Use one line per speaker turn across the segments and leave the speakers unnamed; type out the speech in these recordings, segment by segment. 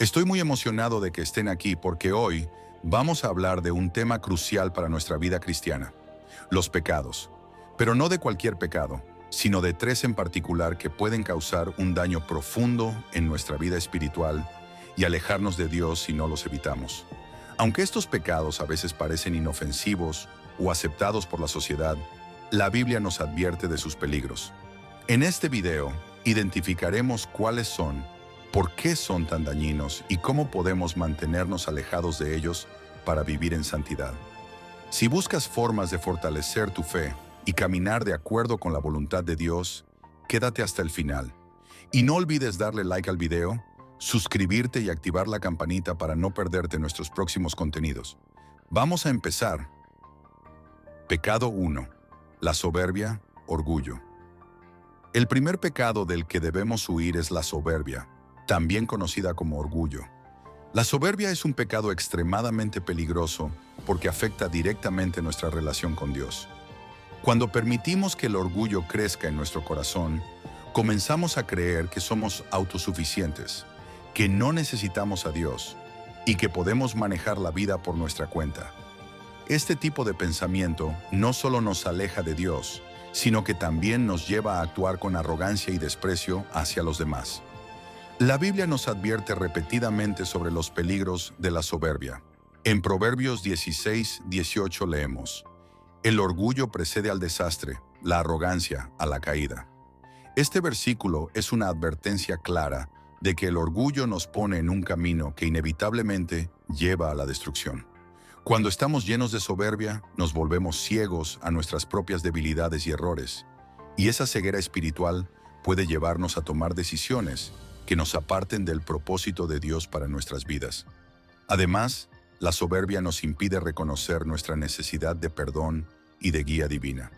Estoy muy emocionado de que estén aquí porque hoy vamos a hablar de un tema crucial para nuestra vida cristiana, los pecados. Pero no de cualquier pecado, sino de tres en particular que pueden causar un daño profundo en nuestra vida espiritual y alejarnos de Dios si no los evitamos. Aunque estos pecados a veces parecen inofensivos o aceptados por la sociedad, la Biblia nos advierte de sus peligros. En este video, identificaremos cuáles son, por qué son tan dañinos y cómo podemos mantenernos alejados de ellos para vivir en santidad. Si buscas formas de fortalecer tu fe y caminar de acuerdo con la voluntad de Dios, quédate hasta el final. Y no olvides darle like al video, suscribirte y activar la campanita para no perderte nuestros próximos contenidos. Vamos a empezar. Pecado 1. La soberbia, orgullo. El primer pecado del que debemos huir es la soberbia, también conocida como orgullo. La soberbia es un pecado extremadamente peligroso porque afecta directamente nuestra relación con Dios. Cuando permitimos que el orgullo crezca en nuestro corazón, comenzamos a creer que somos autosuficientes, que no necesitamos a Dios y que podemos manejar la vida por nuestra cuenta. Este tipo de pensamiento no solo nos aleja de Dios, sino que también nos lleva a actuar con arrogancia y desprecio hacia los demás. La Biblia nos advierte repetidamente sobre los peligros de la soberbia. En Proverbios 16:18 leemos: el orgullo precede al desastre, la arrogancia a la caída. Este versículo es una advertencia clara de que el orgullo nos pone en un camino que inevitablemente lleva a la destrucción. Cuando estamos llenos de soberbia, nos volvemos ciegos a nuestras propias debilidades y errores, y esa ceguera espiritual puede llevarnos a tomar decisiones que nos aparten del propósito de Dios para nuestras vidas. Además, la soberbia nos impide reconocer nuestra necesidad de perdón y de guía divina.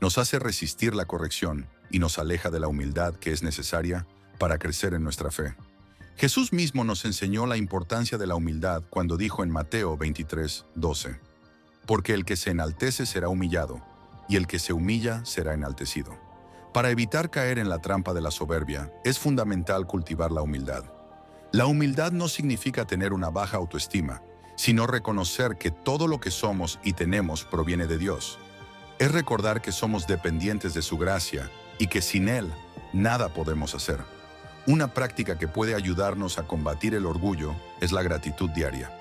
Nos hace resistir la corrección y nos aleja de la humildad que es necesaria para crecer en nuestra fe. Jesús mismo nos enseñó la importancia de la humildad cuando dijo en Mateo 23:12: porque el que se enaltece será humillado, y el que se humilla será enaltecido. Para evitar caer en la trampa de la soberbia, es fundamental cultivar la humildad. La humildad no significa tener una baja autoestima, sino reconocer que todo lo que somos y tenemos proviene de Dios. Es recordar que somos dependientes de su gracia y que sin Él nada podemos hacer. Una práctica que puede ayudarnos a combatir el orgullo es la gratitud diaria.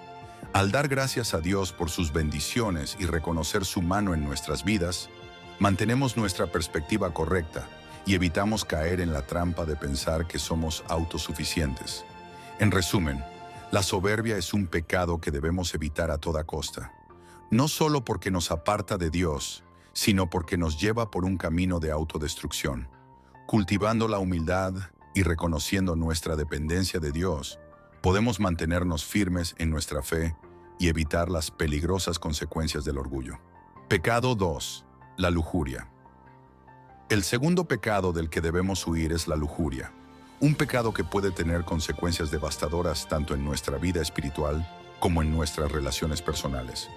Al dar gracias a Dios por sus bendiciones y reconocer su mano en nuestras vidas, mantenemos nuestra perspectiva correcta y evitamos caer en la trampa de pensar que somos autosuficientes. En resumen, la soberbia es un pecado que debemos evitar a toda costa, no solo porque nos aparta de Dios, sino porque nos lleva por un camino de autodestrucción. Cultivando la humildad y reconociendo nuestra dependencia de Dios, podemos mantenernos firmes en nuestra fe y evitar las peligrosas consecuencias del orgullo. Pecado 2. La lujuria. El segundo pecado del que debemos huir es la lujuria, un pecado que puede tener consecuencias devastadoras tanto en nuestra vida espiritual como en nuestras relaciones personales.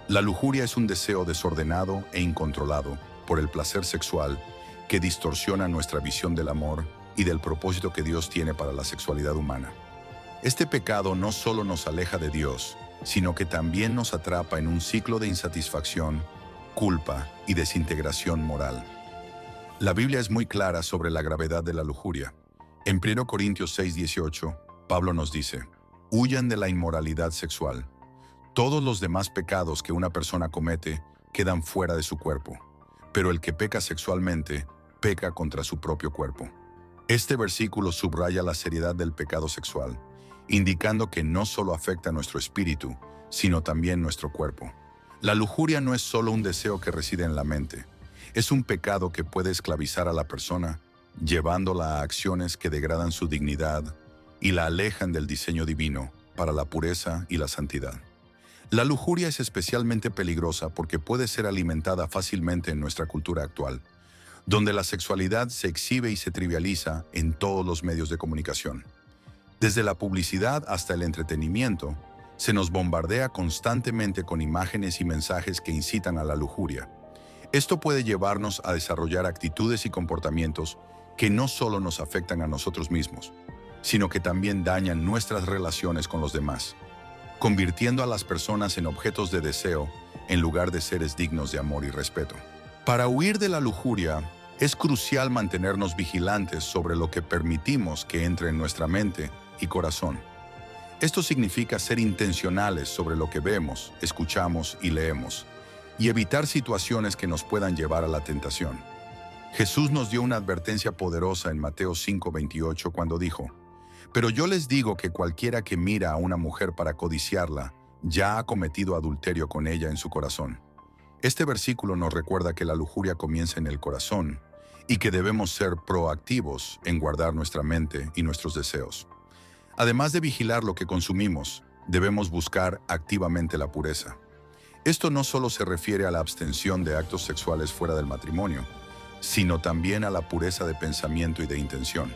La lujuria es un deseo desordenado e incontrolado por el placer sexual que distorsiona nuestra visión del amor y del propósito que Dios tiene para la sexualidad humana. Este pecado no solo nos aleja de Dios, sino que también nos atrapa en un ciclo de insatisfacción, culpa y desintegración moral. La Biblia es muy clara sobre la gravedad de la lujuria. En 1 Corintios 6:18, Pablo nos dice: huyan de la inmoralidad sexual. Todos los demás pecados que una persona comete quedan fuera de su cuerpo, pero el que peca sexualmente, peca contra su propio cuerpo. Este versículo subraya la seriedad del pecado sexual, indicando que no solo afecta a nuestro espíritu, sino también nuestro cuerpo. La lujuria no es solo un deseo que reside en la mente, es un pecado que puede esclavizar a la persona, llevándola a acciones que degradan su dignidad y la alejan del diseño divino para la pureza y la santidad. La lujuria es especialmente peligrosa porque puede ser alimentada fácilmente en nuestra cultura actual, donde la sexualidad se exhibe y se trivializa en todos los medios de comunicación. Desde la publicidad hasta el entretenimiento, se nos bombardea constantemente con imágenes y mensajes que incitan a la lujuria. Esto puede llevarnos a desarrollar actitudes y comportamientos que no solo nos afectan a nosotros mismos, sino que también dañan nuestras relaciones con los demás, convirtiendo a las personas en objetos de deseo en lugar de seres dignos de amor y respeto. Para huir de la lujuria, es crucial mantenernos vigilantes sobre lo que permitimos que entre en nuestra mente y corazón. Esto significa ser intencionales sobre lo que vemos, escuchamos y leemos, y evitar situaciones que nos puedan llevar a la tentación. Jesús nos dio una advertencia poderosa en Mateo 5:28 cuando dijo: «Pero yo les digo que cualquiera que mira a una mujer para codiciarla, ya ha cometido adulterio con ella en su corazón». Este versículo nos recuerda que la lujuria comienza en el corazón y que debemos ser proactivos en guardar nuestra mente y nuestros deseos. Además de vigilar lo que consumimos, debemos buscar activamente la pureza. Esto no solo se refiere a la abstención de actos sexuales fuera del matrimonio, sino también a la pureza de pensamiento y de intención.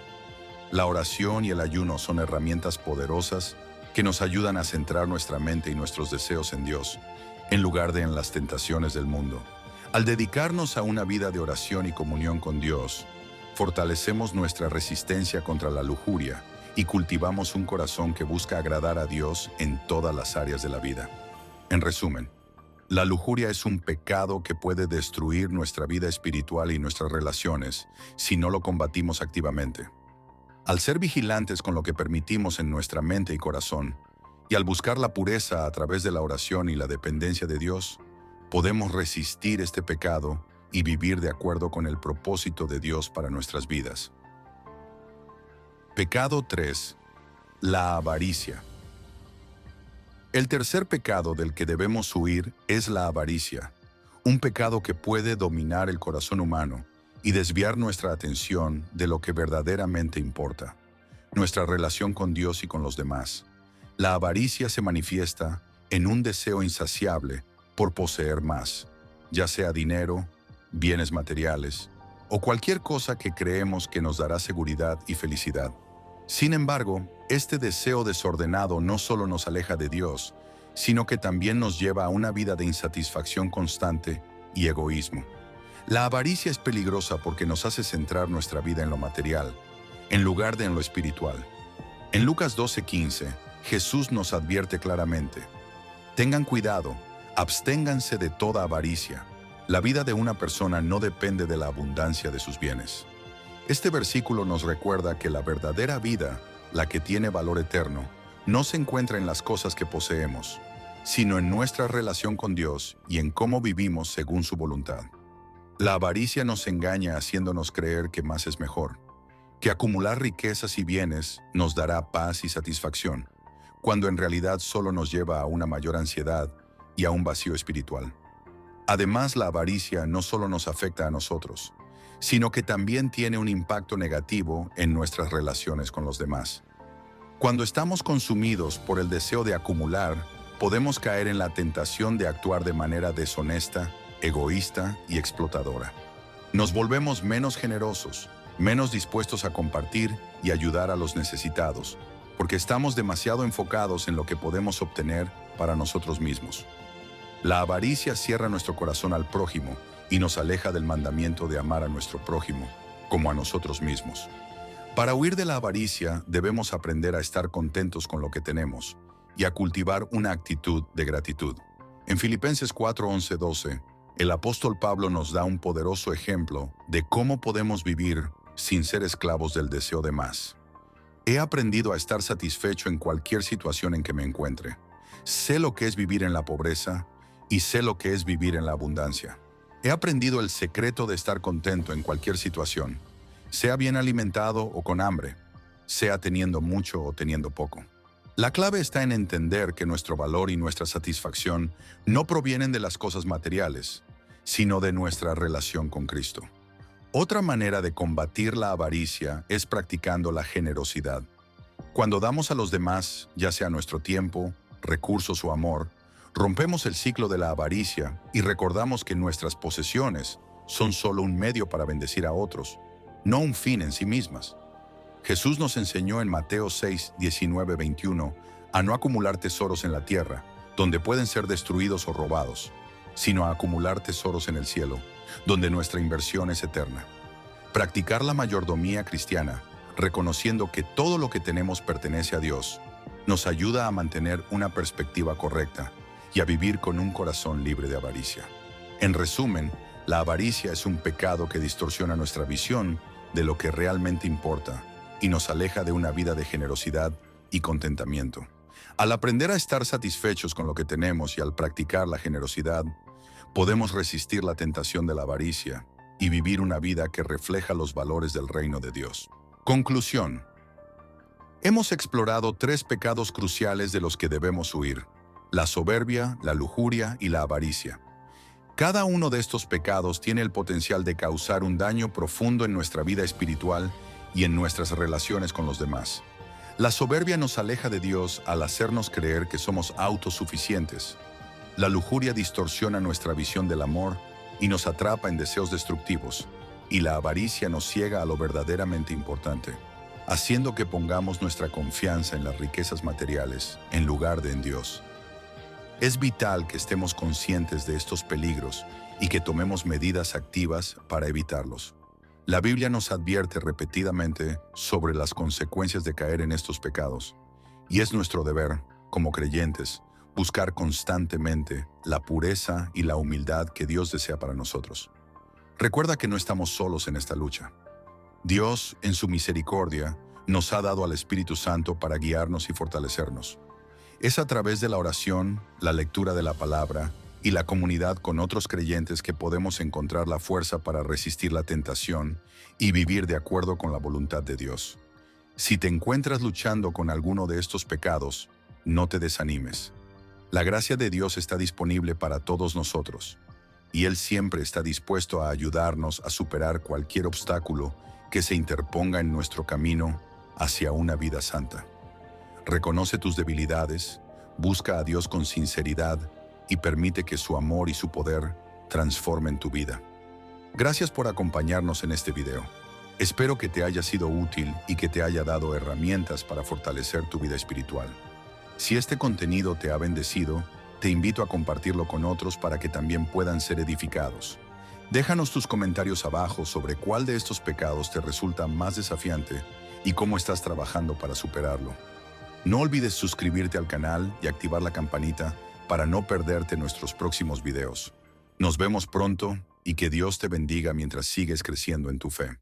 La oración y el ayuno son herramientas poderosas que nos ayudan a centrar nuestra mente y nuestros deseos en Dios, en lugar de en las tentaciones del mundo. Al dedicarnos a una vida de oración y comunión con Dios, fortalecemos nuestra resistencia contra la lujuria y cultivamos un corazón que busca agradar a Dios en todas las áreas de la vida. En resumen, la lujuria es un pecado que puede destruir nuestra vida espiritual y nuestras relaciones si no lo combatimos activamente. Al ser vigilantes con lo que permitimos en nuestra mente y corazón, y al buscar la pureza a través de la oración y la dependencia de Dios, podemos resistir este pecado y vivir de acuerdo con el propósito de Dios para nuestras vidas. Pecado 3. La avaricia. El tercer pecado del que debemos huir es la avaricia, un pecado que puede dominar el corazón humano y desviar nuestra atención de lo que verdaderamente importa, nuestra relación con Dios y con los demás. La avaricia se manifiesta en un deseo insaciable por poseer más, ya sea dinero, bienes materiales o cualquier cosa que creemos que nos dará seguridad y felicidad. Sin embargo, este deseo desordenado no solo nos aleja de Dios, sino que también nos lleva a una vida de insatisfacción constante y egoísmo. La avaricia es peligrosa porque nos hace centrar nuestra vida en lo material, en lugar de en lo espiritual. En Lucas 12:15, Jesús nos advierte claramente: «Tengan cuidado, absténganse de toda avaricia. La vida de una persona no depende de la abundancia de sus bienes». Este versículo nos recuerda que la verdadera vida, la que tiene valor eterno, no se encuentra en las cosas que poseemos, sino en nuestra relación con Dios y en cómo vivimos según su voluntad. La avaricia nos engaña haciéndonos creer que más es mejor, que acumular riquezas y bienes nos dará paz y satisfacción, cuando en realidad solo nos lleva a una mayor ansiedad y a un vacío espiritual. Además, la avaricia no solo nos afecta a nosotros, sino que también tiene un impacto negativo en nuestras relaciones con los demás. Cuando estamos consumidos por el deseo de acumular, podemos caer en la tentación de actuar de manera deshonesta, egoísta y explotadora. Nos volvemos menos generosos, menos dispuestos a compartir y ayudar a los necesitados, porque estamos demasiado enfocados en lo que podemos obtener para nosotros mismos. La avaricia cierra nuestro corazón al prójimo y nos aleja del mandamiento de amar a nuestro prójimo como a nosotros mismos. Para huir de la avaricia, debemos aprender a estar contentos con lo que tenemos y a cultivar una actitud de gratitud. En Filipenses 4:11-12, el apóstol Pablo nos da un poderoso ejemplo de cómo podemos vivir sin ser esclavos del deseo de más. He aprendido a estar satisfecho en cualquier situación en que me encuentre. Sé lo que es vivir en la pobreza y sé lo que es vivir en la abundancia. He aprendido el secreto de estar contento en cualquier situación, sea bien alimentado o con hambre, sea teniendo mucho o teniendo poco. La clave está en entender que nuestro valor y nuestra satisfacción no provienen de las cosas materiales, sino de nuestra relación con Cristo. Otra manera de combatir la avaricia es practicando la generosidad. Cuando damos a los demás, ya sea nuestro tiempo, recursos o amor, rompemos el ciclo de la avaricia y recordamos que nuestras posesiones son solo un medio para bendecir a otros, no un fin en sí mismas. Jesús nos enseñó en Mateo 6:19-21 a no acumular tesoros en la tierra, donde pueden ser destruidos o robados, sino a acumular tesoros en el cielo, donde nuestra inversión es eterna. Practicar la mayordomía cristiana reconociendo que todo lo que tenemos pertenece a Dios, nos ayuda a mantener una perspectiva correcta y a vivir con un corazón libre de avaricia. En resumen, la avaricia es un pecado que distorsiona nuestra visión de lo que realmente importa y nos aleja de una vida de generosidad y contentamiento. Al aprender a estar satisfechos con lo que tenemos y al practicar la generosidad, podemos resistir la tentación de la avaricia y vivir una vida que refleja los valores del reino de Dios. Conclusión. Hemos explorado 3 pecados cruciales de los que debemos huir: la soberbia, la lujuria y la avaricia. Cada uno de estos pecados tiene el potencial de causar un daño profundo en nuestra vida espiritual y en nuestras relaciones con los demás. La soberbia nos aleja de Dios al hacernos creer que somos autosuficientes. La lujuria distorsiona nuestra visión del amor y nos atrapa en deseos destructivos, y la avaricia nos ciega a lo verdaderamente importante, haciendo que pongamos nuestra confianza en las riquezas materiales en lugar de en Dios. Es vital que estemos conscientes de estos peligros y que tomemos medidas activas para evitarlos. La Biblia nos advierte repetidamente sobre las consecuencias de caer en estos pecados, y es nuestro deber, como creyentes, buscar constantemente la pureza y la humildad que Dios desea para nosotros. Recuerda que no estamos solos en esta lucha. Dios, en su misericordia, nos ha dado al Espíritu Santo para guiarnos y fortalecernos. Es a través de la oración, la lectura de la palabra y la comunidad con otros creyentes que podemos encontrar la fuerza para resistir la tentación y vivir de acuerdo con la voluntad de Dios. Si te encuentras luchando con alguno de estos pecados, no te desanimes. La gracia de Dios está disponible para todos nosotros, y Él siempre está dispuesto a ayudarnos a superar cualquier obstáculo que se interponga en nuestro camino hacia una vida santa. Reconoce tus debilidades, busca a Dios con sinceridad y permite que su amor y su poder transformen tu vida. Gracias por acompañarnos en este video. Espero que te haya sido útil y que te haya dado herramientas para fortalecer tu vida espiritual. Si este contenido te ha bendecido, te invito a compartirlo con otros para que también puedan ser edificados. Déjanos tus comentarios abajo sobre cuál de estos pecados te resulta más desafiante y cómo estás trabajando para superarlo. No olvides suscribirte al canal y activar la campanita para no perderte nuestros próximos videos. Nos vemos pronto y que Dios te bendiga mientras sigues creciendo en tu fe.